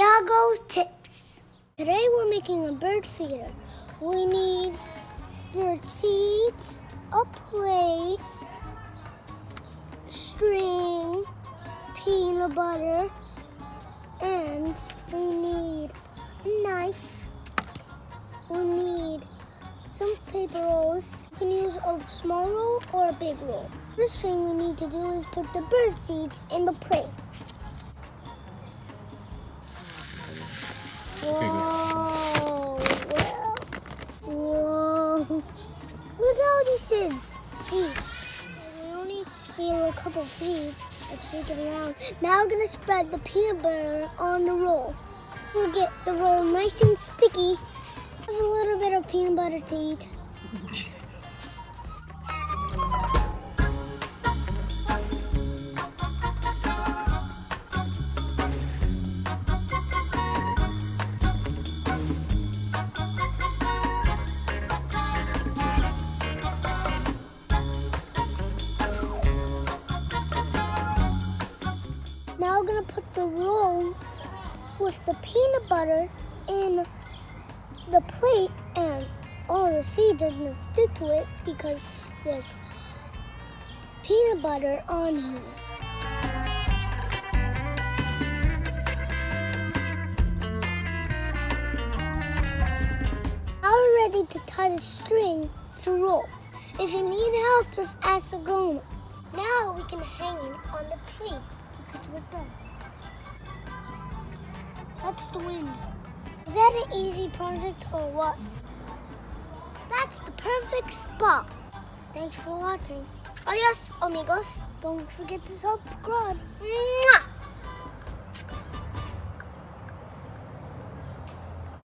Tiago's tips. Today we're making a bird feeder. We need bird seeds, a plate, string, peanut butter, and we need a knife. We need some paper rolls. You can use a small roll or a big roll. First thing we need to do is put the bird seeds in the plate. Whoa! Whoa! Look at all these seeds. We only need a couple of seeds. Let's shake it around. Now we're gonna spread the peanut butter on the roll. We'll get the roll nice and sticky. Have a little bit of peanut butter to eat. Now we're gonna put the roll with the peanut butter in the plate, and all the seeds are gonna stick to it because there's peanut butter on here. Now we're ready to tie the string to roll. If you need help, just ask the grown-up. Now we can hang it on the tree because we're done. That's the wind. Is that an easy project or what? That's the perfect spot. Thanks for watching. Adios, amigos. Don't forget to subscribe. Mwah!